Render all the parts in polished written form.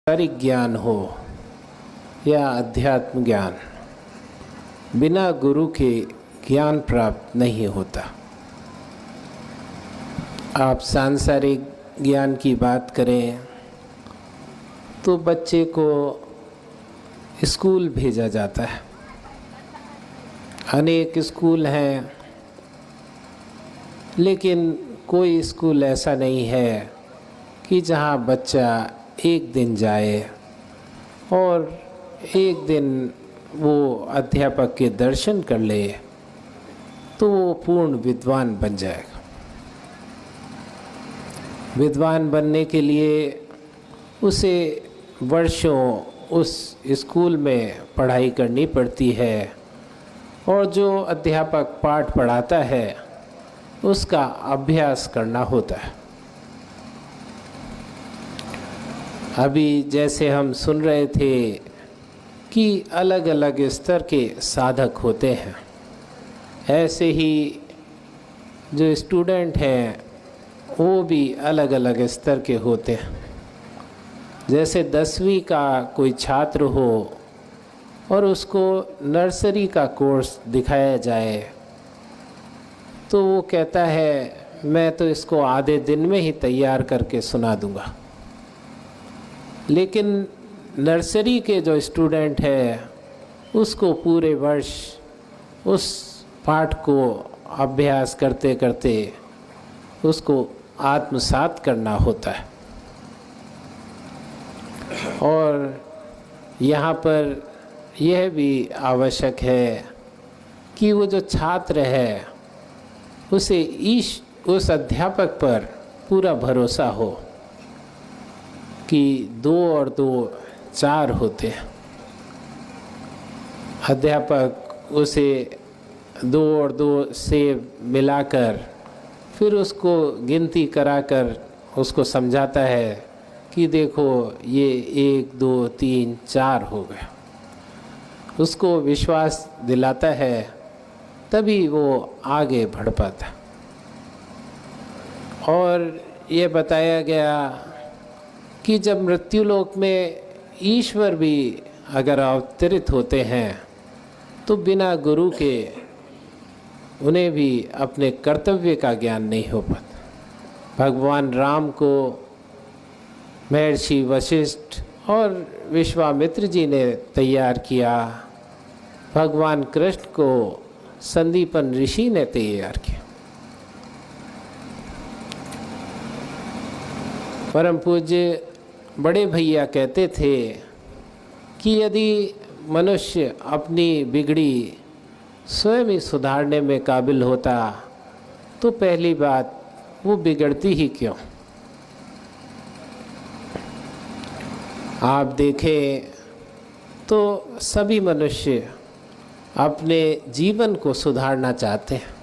सांसारिक ज्ञान हो या अध्यात्म ज्ञान, बिना गुरु के ज्ञान प्राप्त नहीं होता। आप सांसारिक ज्ञान की बात करें तो बच्चे को स्कूल भेजा जाता है। अनेक स्कूल हैं, लेकिन कोई स्कूल ऐसा नहीं है कि जहाँ बच्चा एक दिन जाए और एक दिन वो अध्यापक के दर्शन कर ले तो वो पूर्ण विद्वान बन जाएगा। विद्वान बनने के लिए उसे वर्षों उस स्कूल में पढ़ाई करनी पड़ती है और जो अध्यापक पाठ पढ़ाता है उसका अभ्यास करना होता है। अभी जैसे हम सुन रहे थे कि अलग अलग स्तर के साधक होते हैं, ऐसे ही जो स्टूडेंट हैं वो भी अलग अलग स्तर के होते हैं। जैसे 10वीं का कोई छात्र हो और उसको नर्सरी का कोर्स दिखाया जाए तो वो कहता है मैं तो इसको आधे दिन में ही तैयार करके सुना दूंगा। लेकिन नर्सरी के जो स्टूडेंट है उसको पूरे वर्ष उस पाठ को अभ्यास करते करते उसको आत्मसात करना होता है। और यहाँ पर यह भी आवश्यक है कि वो जो छात्र है उसे उस अध्यापक पर पूरा भरोसा हो कि 2 और 2 4 होते हैं। अध्यापक उसे 2 और 2 से मिलाकर फिर उसको गिनती कराकर उसको समझाता है कि देखो ये 1 2 3 4 हो गया। उसको विश्वास दिलाता है, तभी वो आगे बढ़ पाता। और ये बताया गया कि जब मृत्युलोक में ईश्वर भी अगर अवतरित होते हैं तो बिना गुरु के उन्हें भी अपने कर्तव्य का ज्ञान नहीं हो पाता। भगवान राम को महर्षि वशिष्ठ और विश्वामित्र जी ने तैयार किया, भगवान कृष्ण को संदीपन ऋषि ने तैयार किया। परम पूज्य बड़े भैया कहते थे कि यदि मनुष्य अपनी बिगड़ी स्वयं ही सुधारने में काबिल होता तो पहली बात वो बिगड़ती ही क्यों। आप देखें तो सभी मनुष्य अपने जीवन को सुधारना चाहते हैं।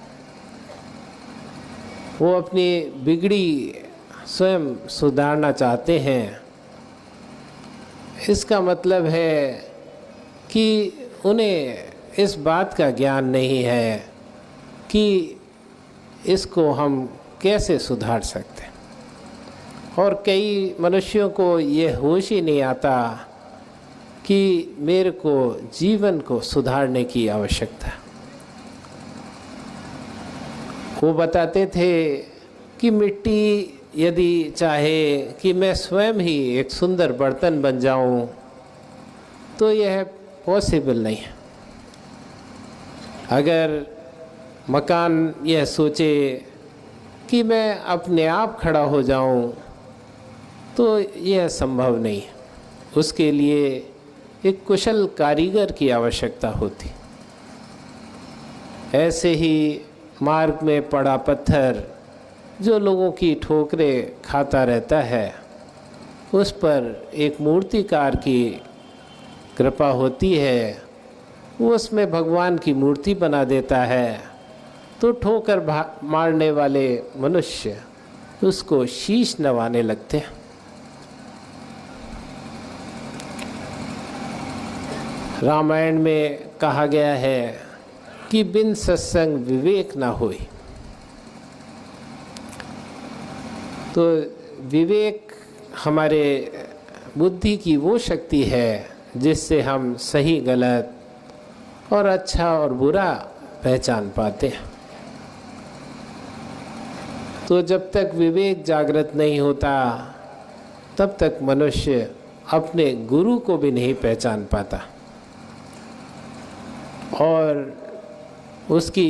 वो अपनी बिगड़ी स्वयं सुधारना चाहते हैं। इसका मतलब है कि उन्हें इस बात का ज्ञान नहीं है कि इसको हम कैसे सुधार सकते हैं। और कई मनुष्यों को ये होश ही नहीं आता कि मेरे को जीवन को सुधारने की आवश्यकता। वो बताते थे कि मिट्टी यदि चाहे कि मैं स्वयं ही एक सुंदर बर्तन बन जाऊं तो यह पॉसिबल नहीं है। अगर मकान यह सोचे कि मैं अपने आप खड़ा हो जाऊं तो यह संभव नहीं है। उसके लिए एक कुशल कारीगर की आवश्यकता होती। ऐसे ही मार्ग में पड़ा पत्थर जो लोगों की ठोकरें खाता रहता है, उस पर एक मूर्तिकार की कृपा होती है, वो उसमें भगवान की मूर्ति बना देता है तो ठोकर मारने वाले मनुष्य उसको शीश नवाने लगते हैं। रामायण में कहा गया है कि बिन सत्संग विवेक ना होई। तो विवेक हमारे बुद्धि की वो शक्ति है जिससे हम सही गलत और अच्छा और बुरा पहचान पाते हैं। तो जब तक विवेक जागृत नहीं होता तब तक मनुष्य अपने गुरु को भी नहीं पहचान पाता और उसकी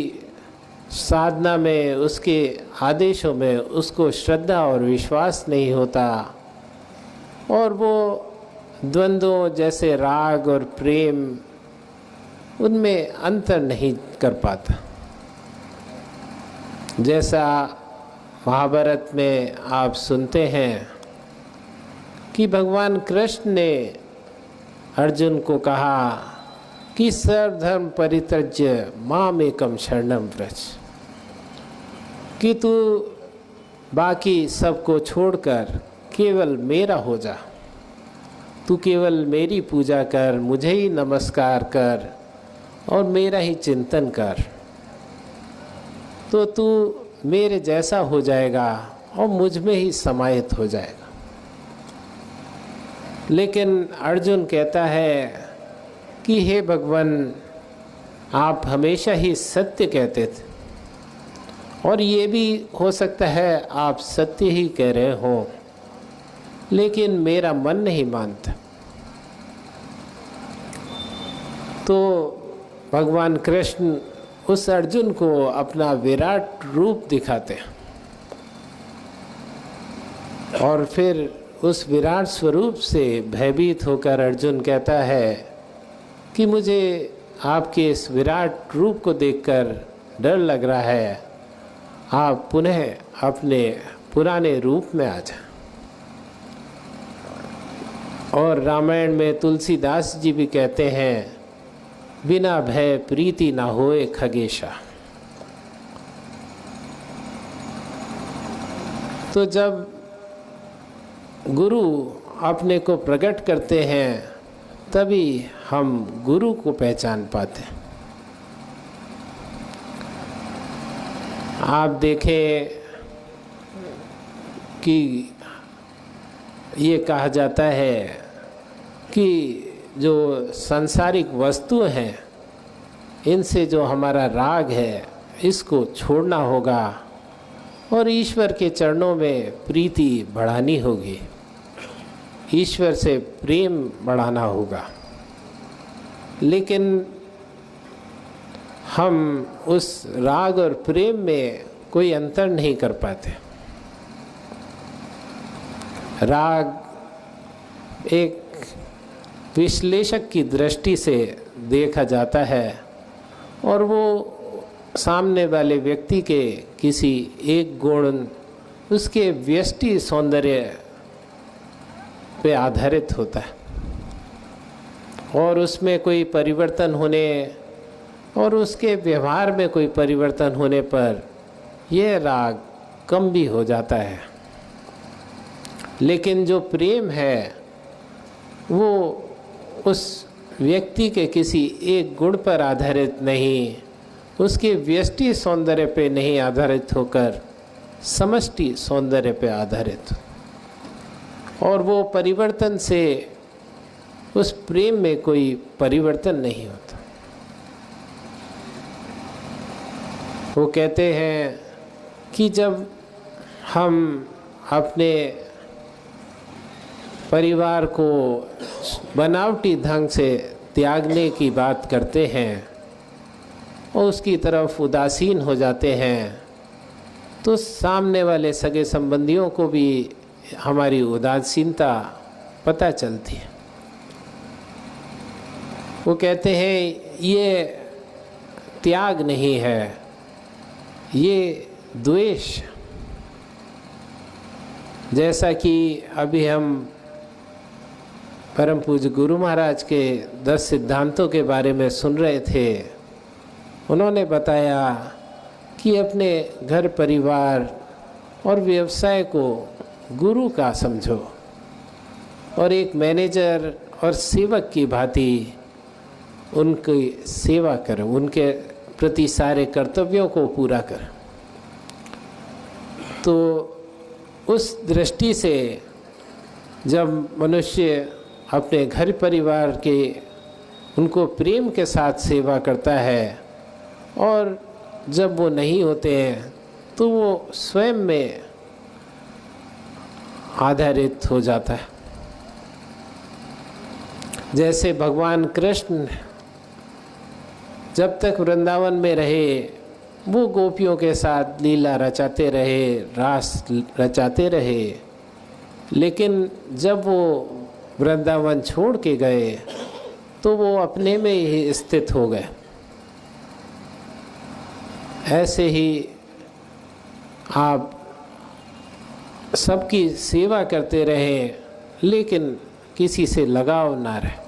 साधना में, उसके आदेशों में उसको श्रद्धा और विश्वास नहीं होता और वो द्वंद्वों जैसे राग और प्रेम उनमें अंतर नहीं कर पाता। जैसा महाभारत में आप सुनते हैं कि भगवान कृष्ण ने अर्जुन को कहा कि सर्वधर्म परित्यज्य माम एकम शरणम व्रज, कि तू बाकी सबको छोड़कर केवल मेरा हो जा, तू केवल मेरी पूजा कर, मुझे ही नमस्कार कर और मेरा ही चिंतन कर, तो तू मेरे जैसा हो जाएगा और मुझ में ही समाहित हो जाएगा। लेकिन अर्जुन कहता है कि हे भगवान, आप हमेशा ही सत्य कहते थे और ये भी हो सकता है आप सत्य ही कह रहे हो, लेकिन मेरा मन नहीं मानता। तो भगवान कृष्ण उस अर्जुन को अपना विराट रूप दिखाते हैं और फिर उस विराट स्वरूप से भयभीत होकर अर्जुन कहता है कि मुझे आपके इस विराट रूप को देखकर डर लग रहा है, आप पुनः अपने पुराने रूप में आ जाएं। और रामायण में तुलसीदास जी भी कहते हैं, बिना भय प्रीति ना होए खगेशा। तो जब गुरु अपने को प्रकट करते हैं तभी हम गुरु को पहचान पाते हैं। आप देखें कि ये कहा जाता है कि जो सांसारिक वस्तु हैं इनसे जो हमारा राग है इसको छोड़ना होगा और ईश्वर के चरणों में प्रीति बढ़ानी होगी, ईश्वर से प्रेम बढ़ाना होगा। लेकिन हम उस राग और प्रेम में कोई अंतर नहीं कर पाते। राग एक विश्लेषक की दृष्टि से देखा जाता है और वो सामने वाले व्यक्ति के किसी एक गुण, उसके व्यष्टि सौंदर्य पे आधारित होता है और उसमें कोई परिवर्तन होने और उसके व्यवहार में कोई परिवर्तन होने पर यह राग कम भी हो जाता है। लेकिन जो प्रेम है वो उस व्यक्ति के किसी एक गुण पर आधारित नहीं, उसके व्यष्टि सौंदर्य पे नहीं आधारित होकर समष्टि सौंदर्य पे आधारित, और वो परिवर्तन से उस प्रेम में कोई परिवर्तन नहीं होता। वो कहते हैं कि जब हम अपने परिवार को बनावटी ढंग से त्यागने की बात करते हैं और उसकी तरफ उदासीन हो जाते हैं तो सामने वाले सगे संबंधियों को भी हमारी उदासीनता पता चलती है। वो कहते हैं ये त्याग नहीं है, ये द्वेष। जैसा कि अभी हम परम पूज्य गुरु महाराज के 10 सिद्धांतों के बारे में सुन रहे थे, उन्होंने बताया कि अपने घर परिवार और व्यवसाय को गुरु का समझो और एक मैनेजर और सेवक की भांति उनकी सेवा करो, उनके प्रति सारे कर्तव्यों को पूरा करो। तो उस दृष्टि से जब मनुष्य अपने घर परिवार के उनको प्रेम के साथ सेवा करता है और जब वो नहीं होते हैं तो वो स्वयं में आधारित हो जाता है। जैसे भगवान कृष्ण जब तक वृंदावन में रहे वो गोपियों के साथ लीला रचाते रहे, रास रचाते रहे, लेकिन जब वो वृंदावन छोड़ के गए तो वो अपने में ही स्थित हो गए। ऐसे ही आप सबकी सेवा करते रहें लेकिन किसी से लगाव ना रहे।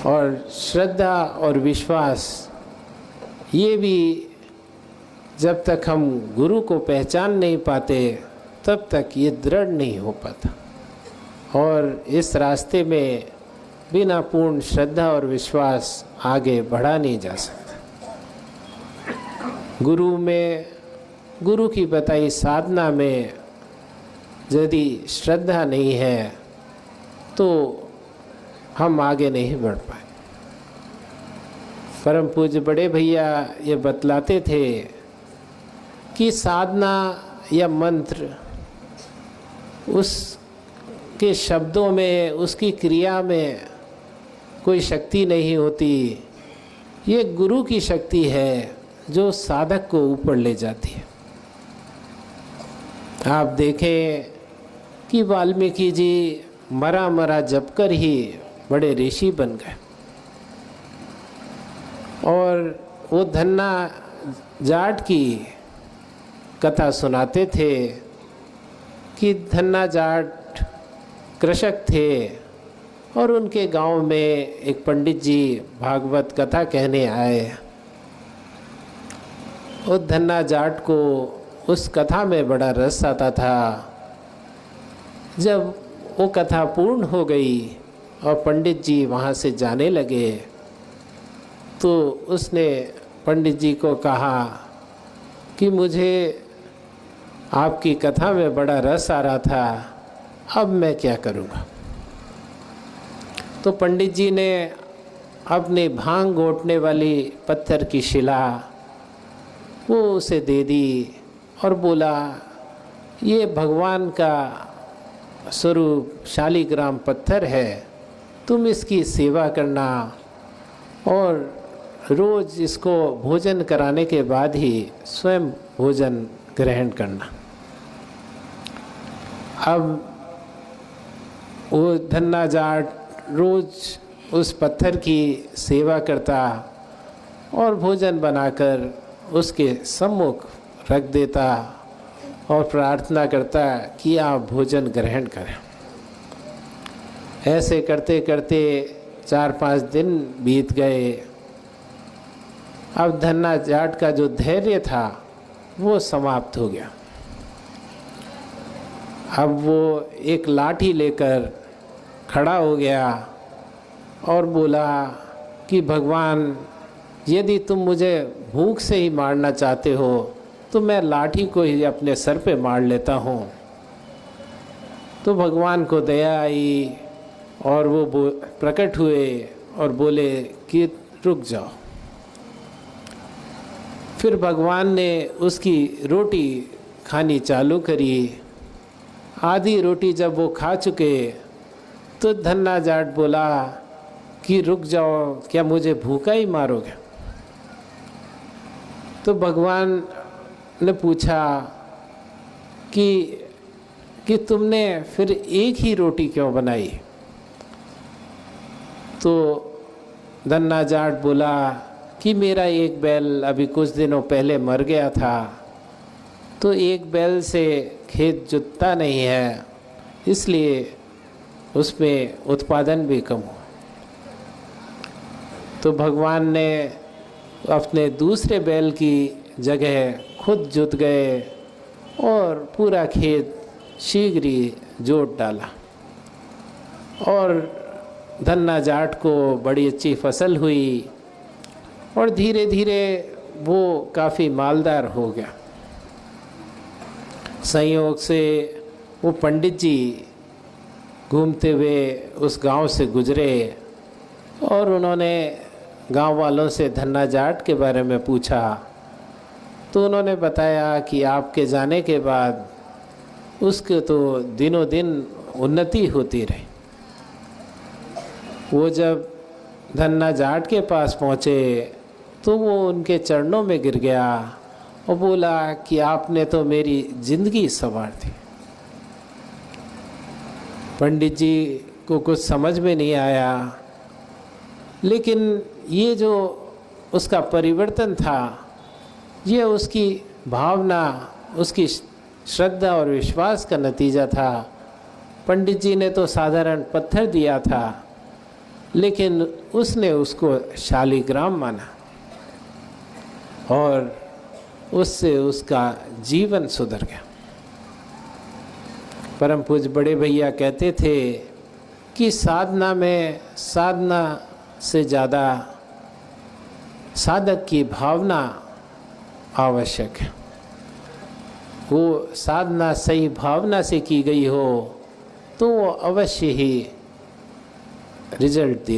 और श्रद्धा और विश्वास ये भी जब तक हम गुरु को पहचान नहीं पाते तब तक ये दृढ़ नहीं हो पाता। और इस रास्ते में बिना पूर्ण श्रद्धा और विश्वास आगे बढ़ा नहीं जा सकता। गुरु में, गुरु की बताई साधना में यदि श्रद्धा नहीं है तो हम आगे नहीं बढ़ पाए। परम पूज्य बड़े भैया ये बतलाते थे कि साधना या मंत्र उसके शब्दों में, उसकी क्रिया में कोई शक्ति नहीं होती। ये गुरु की शक्ति है जो साधक को ऊपर ले जाती है। आप देखें कि वाल्मीकि जी मरा मरा जप कर ही बड़े ऋषि बन गए। और वो धन्ना जाट की कथा सुनाते थे कि धन्ना जाट कृषक थे और उनके गांव में एक पंडित जी भागवत कथा कहने आए। उस धन्ना जाट को उस कथा में बड़ा रस आता था। जब वो कथा पूर्ण हो गई और पंडित जी वहाँ से जाने लगे तो उसने पंडित जी को कहा कि मुझे आपकी कथा में बड़ा रस आ रहा था, अब मैं क्या करूँगा। तो पंडित जी ने अपने भांग घोटने वाली पत्थर की शिला वो उसे दे दी और बोला, ये भगवान का स्वरूप शालिग्राम पत्थर है, तुम इसकी सेवा करना और रोज़ इसको भोजन कराने के बाद ही स्वयं भोजन ग्रहण करना। अब वो धन्ना जाट रोज़ उस पत्थर की सेवा करता और भोजन बनाकर उसके सम्मुख रख देता और प्रार्थना करता कि आप भोजन ग्रहण करें। ऐसे करते करते 4-5 दिन बीत गए। अब धन्ना जाट का जो धैर्य था वो समाप्त हो गया। अब वो एक लाठी लेकर खड़ा हो गया और बोला कि भगवान, यदि तुम मुझे भूख से ही मारना चाहते हो तो मैं लाठी को ही अपने सर पे मार लेता हूँ। तो भगवान को दया आई और वो प्रकट हुए और बोले कि रुक जाओ। फिर भगवान ने उसकी रोटी खानी चालू करी। आधी रोटी जब वो खा चुके तो धन्ना जाट बोला कि रुक जाओ, क्या मुझे भूखा ही मारोगे। तो भगवान ने पूछा कि तुमने फिर एक ही रोटी क्यों बनाई। तो धन्ना जाट बोला कि मेरा एक बैल अभी कुछ दिनों पहले मर गया था, तो एक बैल से खेत जुतता नहीं है, इसलिए उसमें उत्पादन भी कम हो। तो भगवान ने अपने दूसरे बैल की जगह खुद जुत गए और पूरा खेत शीघ्र ही जोत डाला और धन्ना जाट को बड़ी अच्छी फसल हुई और धीरे धीरे वो काफ़ी मालदार हो गया। संयोग से वो पंडित जी घूमते हुए उस गांव से गुजरे और उन्होंने गांव वालों से धन्ना जाट के बारे में पूछा। तो उन्होंने बताया कि आपके जाने के बाद उसके तो दिनों दिन उन्नति होती रही। वो जब धन्ना जाट के पास पहुँचे तो वो उनके चरणों में गिर गया और बोला कि आपने तो मेरी ज़िंदगी संवार दी। पंडित जी को कुछ समझ में नहीं आया, लेकिन ये जो उसका परिवर्तन था, ये उसकी भावना, उसकी श्रद्धा और विश्वास का नतीजा था। पंडित जी ने तो साधारण पत्थर दिया था, लेकिन उसने उसको शालिग्राम माना और उससे उसका जीवन सुधर गया। परम पूज्य बड़े भैया कहते थे कि साधना में साधना से ज़्यादा साधक की भावना आवश्यक है। वो साधना सही भावना से की गई हो तो वो अवश्य ही रिजल्ट दे।